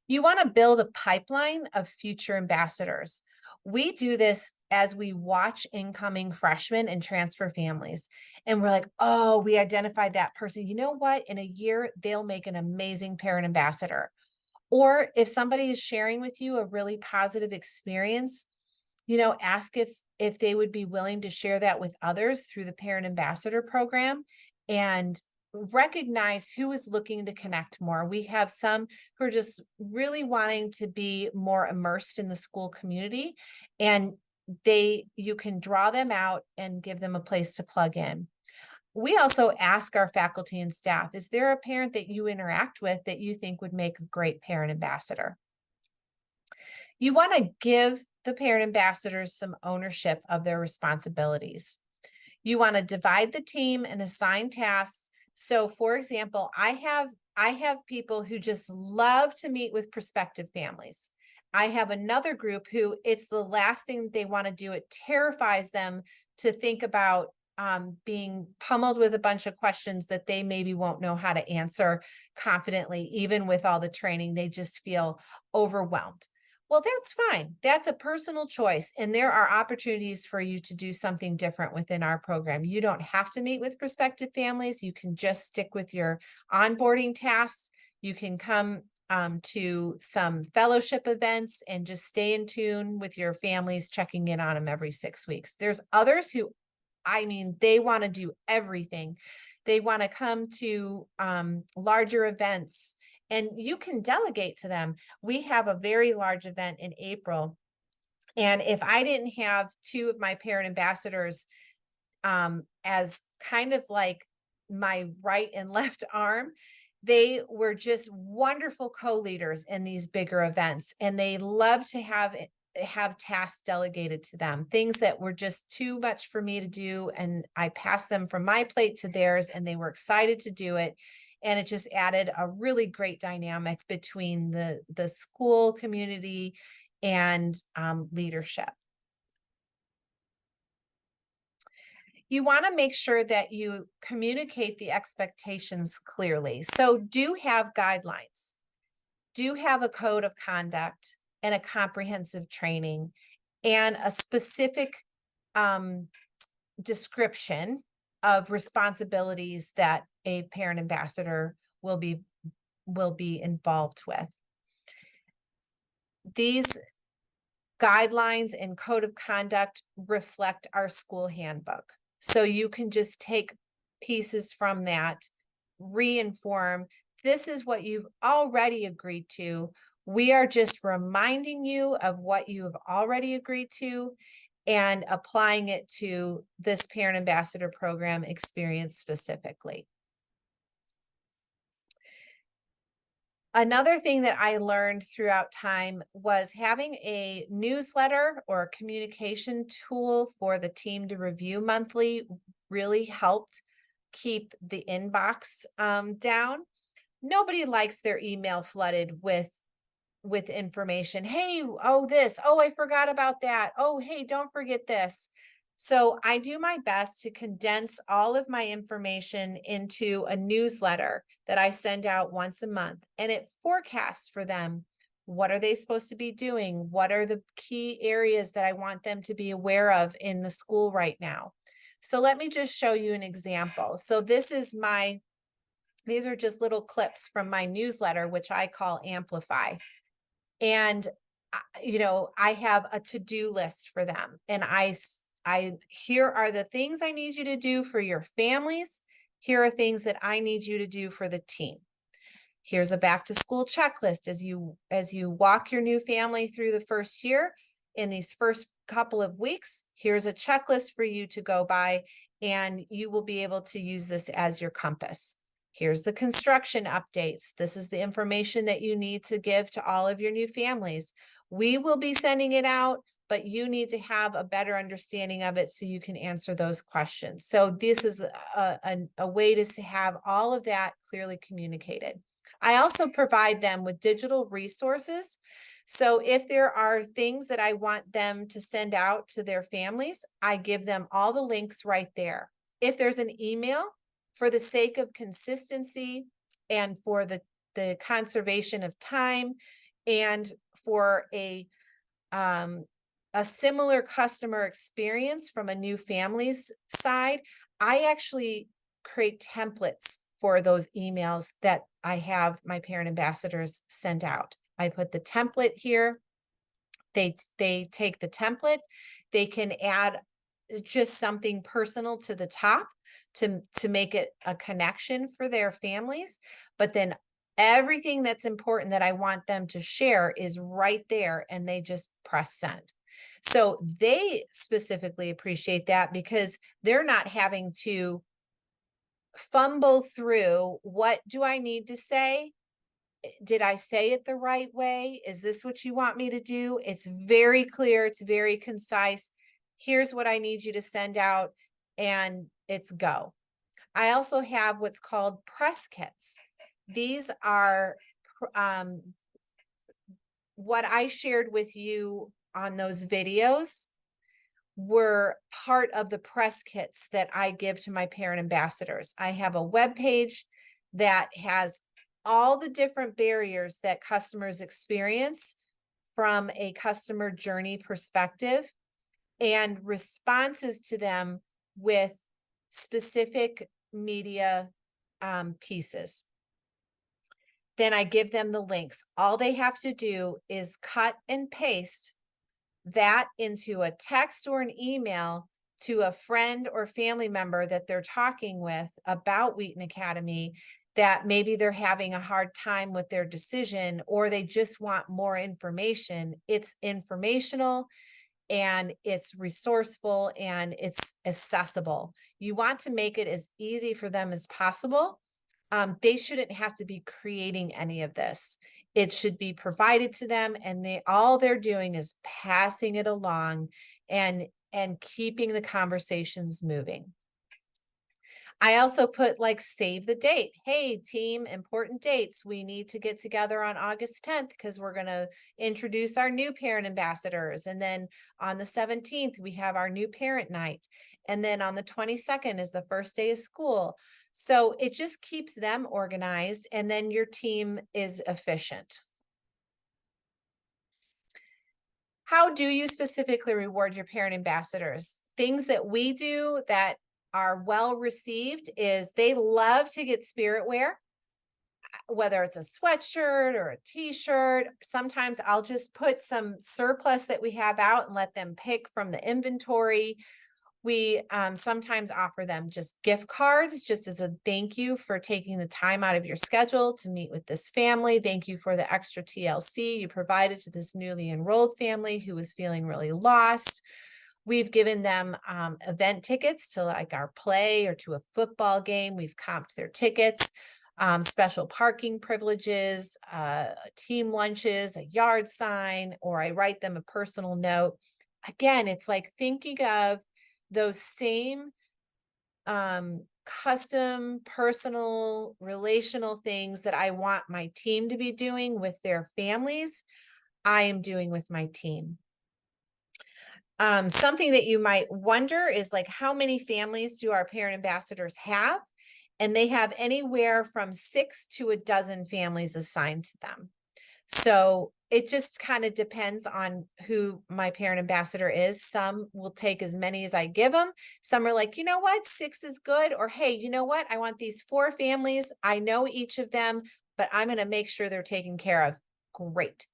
You want to build a pipeline of future ambassadors. We do this as we watch incoming freshmen and transfer families. And we're like, oh, we identified that person. You know what? In a year, they'll make an amazing parent ambassador. Or if somebody is sharing with you a really positive experience, you know, ask if they would be willing to share that with others through the parent ambassador program, and recognize who is looking to connect more. We have some who are just really wanting to be more immersed in the school community, and you can draw them out and give them a place to plug in. We also ask our faculty and staff, is there a parent that you interact with that you think would make a great parent ambassador? You want to give the parent ambassadors some ownership of their responsibilities. You want to divide the team and assign tasks. So for example, I have people who just love to meet with prospective families. I have another group who it's the last thing that they want to do. It terrifies them to think about being pummeled with a bunch of questions that they maybe won't know how to answer confidently. Even with all the training, they just feel overwhelmed. Well, that's fine. That's a personal choice. And there are opportunities for you to do something different within our program. You don't have to meet with prospective families. You can just stick with your onboarding tasks. You can come to some fellowship events and just stay in tune with your families, checking in on them every 6 weeks. There's others who, they want to do everything. They want to come to larger events, and you can delegate to them. We have a very large event in April. And if I didn't have 2 of my parent ambassadors as kind of like my right and left arm, they were just wonderful co-leaders in these bigger events. And they love to have tasks delegated to them, things that were just too much for me to do. And I passed them from my plate to theirs, and they were excited to do it. And it just added a really great dynamic between the school community and leadership. You want to make sure that you communicate the expectations clearly. So do have guidelines, do have a code of conduct and a comprehensive training and a specific description of responsibilities that a parent ambassador will be involved with. These guidelines and code of conduct reflect our school handbook. So you can just take pieces from that, re-inform. This is what you've already agreed to. We are just reminding you of what you have already agreed to and applying it to this parent ambassador program experience specifically. Another thing that I learned throughout time was having a newsletter or a communication tool for the team to review monthly really helped keep the inbox down. Nobody likes their email flooded with information. Hey, oh, this, oh, I forgot about that. Oh, hey, don't forget this. So I do my best to condense all of my information into a newsletter that I send out once a month, and it forecasts for them. What are they supposed to be doing? What are the key areas that I want them to be aware of in the school right now? So let me just show you an example. So this is these are just little clips from my newsletter, which I call Amplify. And, I have a to-do list for them. And here are the things I need you to do for your families. Here are things that I need you to do for the team. Here's a back to school checklist as you walk your new family through the first year. In these first couple of weeks, here's a checklist for you to go by, and you will be able to use this as your compass. Here's the construction updates. This is the information that you need to give to all of your new families. We will be sending it out, but you need to have a better understanding of it so you can answer those questions. So this is a way to have all of that clearly communicated. I also provide them with digital resources. So if there are things that I want them to send out to their families, I give them all the links right there. If there's an email, for the sake of consistency and for the conservation of time and for a similar customer experience from a new family's side, I actually create templates for those emails that I have my parent ambassadors send out. I put the template here. They take the template. They can add just something personal to the top to make it a connection for their families. But then everything that's important that I want them to share is right there, and they just press send. So they specifically appreciate that because they're not having to fumble through, what do I need to say? Did I say it the right way? Is this what you want me to do? It's very clear. It's very concise. Here's what I need you to send out, and it's go. I also have what's called press kits. These are what I shared with you on those videos were part of the press kits that I give to my parent ambassadors. I have a web page that has all the different barriers that customers experience from a customer journey perspective and responses to them with specific media pieces. Then I give them the links. All they have to do is cut and paste that into a text or an email to a friend or family member that they're talking with about Wheaton Academy, that maybe they're having a hard time with their decision or they just want more information. It's informational and it's resourceful and it's accessible. You want to make it as easy for them as possible. They shouldn't have to be creating any of this. It should be provided to them, and all they're doing is passing it along and keeping the conversations moving. I also put like save the date. Hey, team, important dates. We need to get together on August 10th because we're going to introduce our new parent ambassadors. And then on the 17th, we have our new parent night. And then on the 22nd is the first day of school. So it just keeps them organized, and then your team is efficient. How do you specifically reward your parent ambassadors? Things that we do that are well received is they love to get spirit wear, whether it's a sweatshirt or a t-shirt. Sometimes I'll just put some surplus that we have out and let them pick from the inventory. We sometimes offer them just gift cards, just as a thank you for taking the time out of your schedule to meet with this family. Thank you for the extra TLC you provided to this newly enrolled family who was feeling really lost. We've given them event tickets to like our play or to a football game. We've comped their tickets, special parking privileges, team lunches, a yard sign, or I write them a personal note. Again, it's like thinking of those same custom, personal, relational things that I want my team to be doing with their families, I am doing with my team. Something that you might wonder is like, how many families do our parent ambassadors have? And they have anywhere from 6 to a dozen families assigned to them. So it just kind of depends on who my parent ambassador is. Some will take as many as I give them. Some are like, you know what, 6 is good. Or, hey, you know what, I want these 4 families. I know each of them, but I'm going to make sure they're taken care of. Great.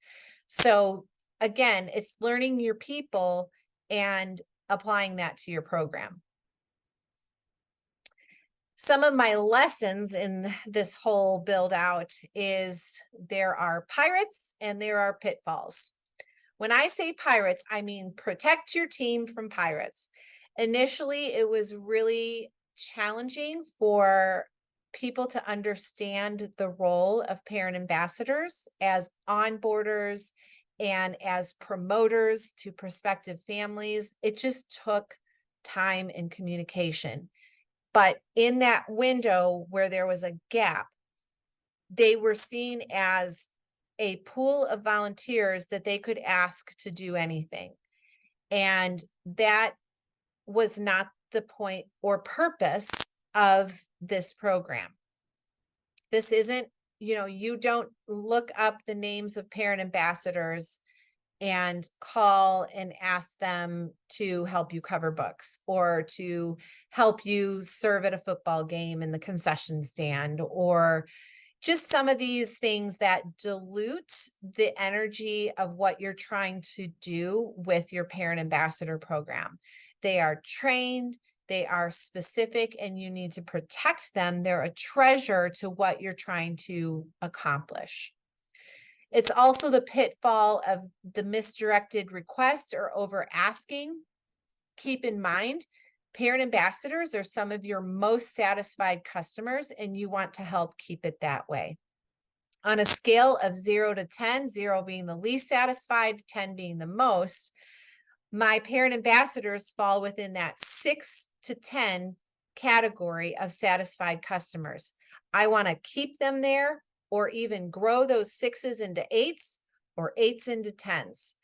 So again, it's learning your people and applying that to your program. Some of my lessons in this whole build out is there are pirates and there are pitfalls. When I say pirates, I mean protect your team from pirates. Initially, it was really challenging for people to understand the role of parent ambassadors as onboarders and as promoters to prospective families. It just took time and communication. But in that window where there was a gap, they were seen as a pool of volunteers that they could ask to do anything. And that was not the point or purpose of this program. This isn't, you don't look up the names of parent ambassadors and call and ask them to help you cover books or to help you serve at a football game in the concession stand, or just some of these things that dilute the energy of what you're trying to do with your parent ambassador program. They are trained, they are specific, and you need to protect them. They're a treasure to what you're trying to accomplish. It's also the pitfall of the misdirected request or over asking. Keep in mind, parent ambassadors are some of your most satisfied customers, and you want to help keep it that way. On a scale of 0 to 10, 0 being the least satisfied, 10 being the most, my parent ambassadors fall within that 6 to 10 category of satisfied customers. I want to keep them there, or even grow those 6s into 8s or 8s into 10s.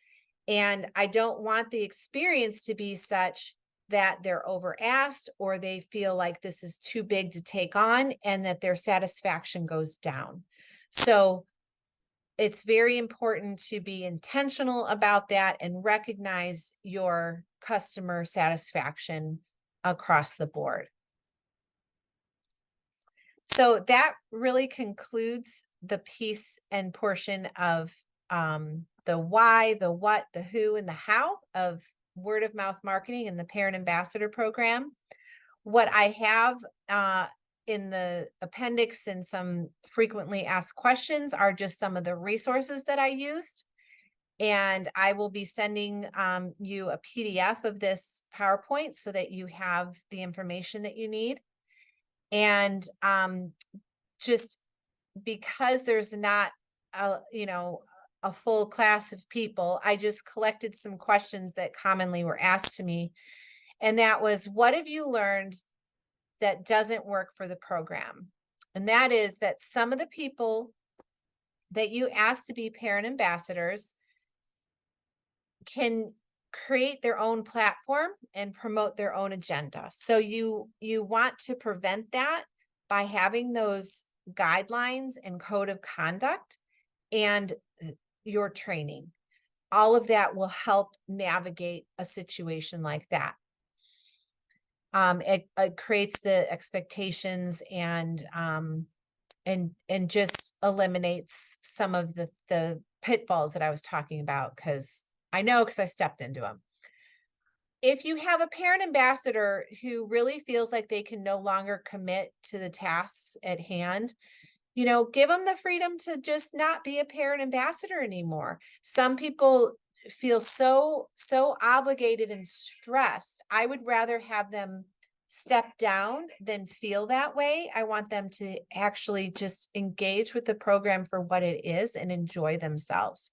And I don't want the experience to be such that they're over asked or they feel like this is too big to take on and that their satisfaction goes down. So it's very important to be intentional about that and recognize your customer satisfaction across the board. So that really concludes the piece and portion of the why, the what, the who, and the how of word of mouth marketing and the parent ambassador program. What I have in the appendix and some frequently asked questions are just some of the resources that I used. And I will be sending you a PDF of this PowerPoint so that you have the information that you need. And just because there's not a full class of people, I just collected some questions that commonly were asked to me. And that was, what have you learned that doesn't work for the program. And that is that some of the people that you ask to be parent ambassadors can create their own platform and promote their own agenda. So you want to prevent that by having those guidelines and code of conduct and your training. All of that will help navigate a situation like that. It creates the expectations and just eliminates some of the pitfalls that I was talking about, because I stepped into them. If you have a parent ambassador who really feels like they can no longer commit to the tasks at hand, give them the freedom to just not be a parent ambassador anymore. Some people feel so obligated and stressed. I would rather have them step down than feel that way. I want them to actually just engage with the program for what it is and enjoy themselves.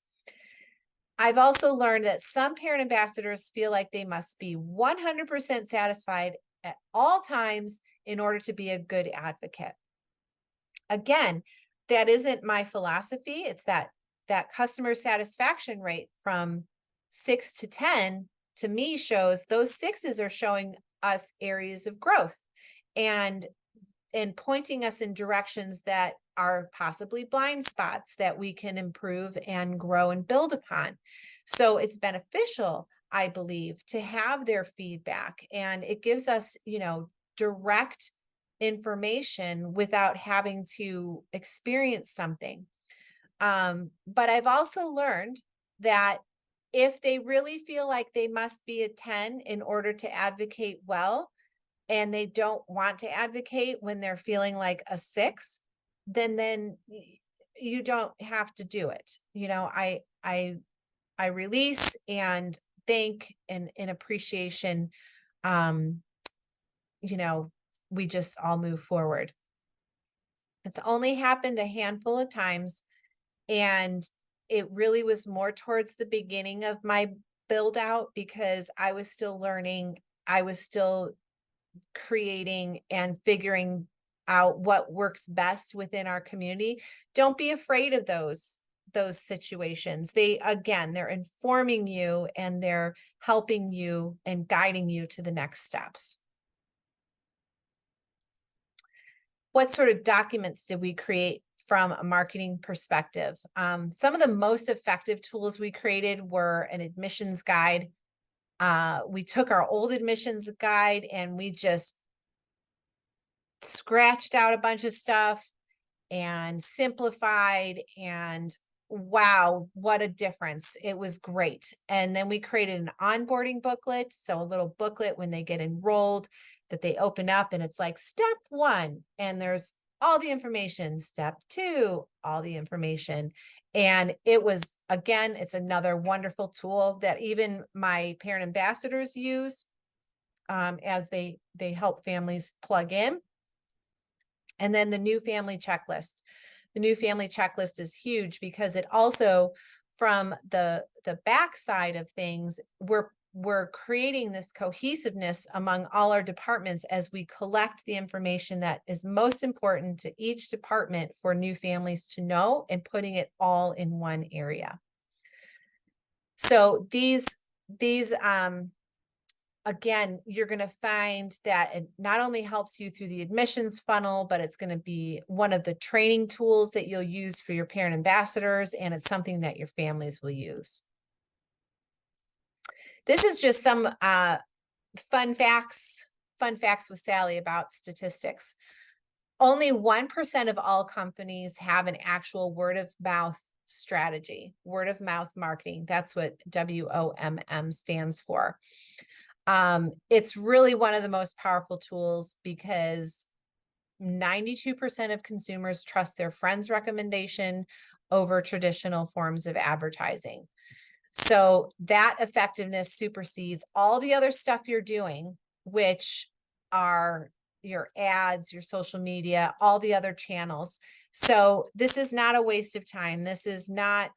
I've also learned that some parent ambassadors feel like they must be 100% satisfied at all times in order to be a good advocate. Again, that isn't my philosophy. It's that customer satisfaction rate from 6 to 10 to me shows those 6s are showing us areas of growth and pointing us in directions that are possibly blind spots that we can improve and grow and build upon. So it's beneficial, I believe, to have their feedback, and it gives us, direct information without having to experience something. But I've also learned that if they really feel like they must be a 10 in order to advocate well, and they don't want to advocate when they're feeling like a 6, then you don't have to do it. I release and thank and in appreciation. We just all move forward. It's only happened a handful of times, and it really was more towards the beginning of my build out because I was still learning. I was still creating and figuring out what works best within our community. Don't be afraid of those situations. They're informing you and they're helping you and guiding you to the next steps. What sort of documents did we create from a marketing perspective? Some of the most effective tools we created were an admissions guide. We took our old admissions guide and we just scratched out a bunch of stuff and simplified, and wow, what a difference. It was great. And then we created an onboarding booklet. So a little booklet when they get enrolled that they open up and it's like step 1 and there's all the information, step 2, all the information. And it was, again, it's another wonderful tool that even my parent ambassadors use as they help families plug in. And then the new family checklist. The new family checklist is huge because it also, from the back side of things, we're creating this cohesiveness among all our departments as we collect the information that is most important to each department for new families to know and putting it all in one area. So these again, you're going to find that it not only helps you through the admissions funnel, but it's going to be one of the training tools that you'll use for your parent ambassadors, and it's something that your families will use. This is just some fun facts with Sally about statistics. Only 1% of all companies have an actual word of mouth strategy, word of mouth marketing. That's what WOMM stands for. It's really one of the most powerful tools because 92% of consumers trust their friend's recommendation over traditional forms of advertising. So that effectiveness supersedes all the other stuff you're doing, which are your ads, your social media, all the other channels. So this is not a waste of time. This is not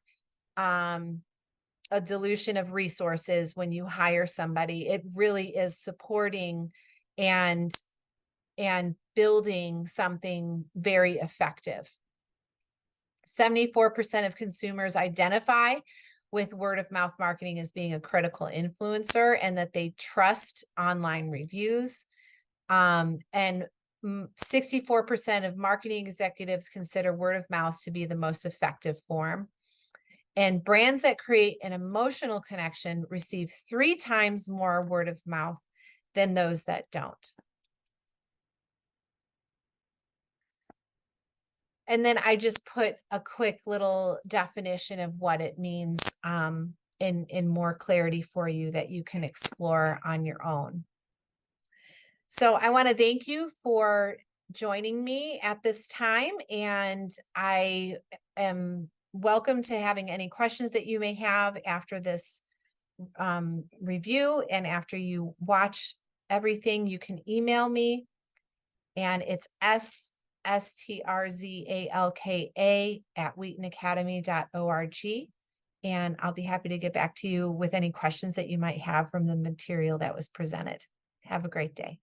a dilution of resources when you hire somebody. It really is supporting and and building something very effective. 74% of consumers identify with word of mouth marketing as being a critical influencer and that they trust online reviews. And 64% of marketing executives consider word of mouth to be the most effective form. And brands that create an emotional connection receive 3 times more word of mouth than those that don't. And then I just put a quick little definition of what it means in more clarity for you that you can explore on your own. So I want to thank you for joining me at this time, and I am welcome to having any questions that you may have after this review, and after you watch everything, you can email me, and it's strzalka@wheatonacademy.org. And I'll be happy to get back to you with any questions that you might have from the material that was presented. Have a great day.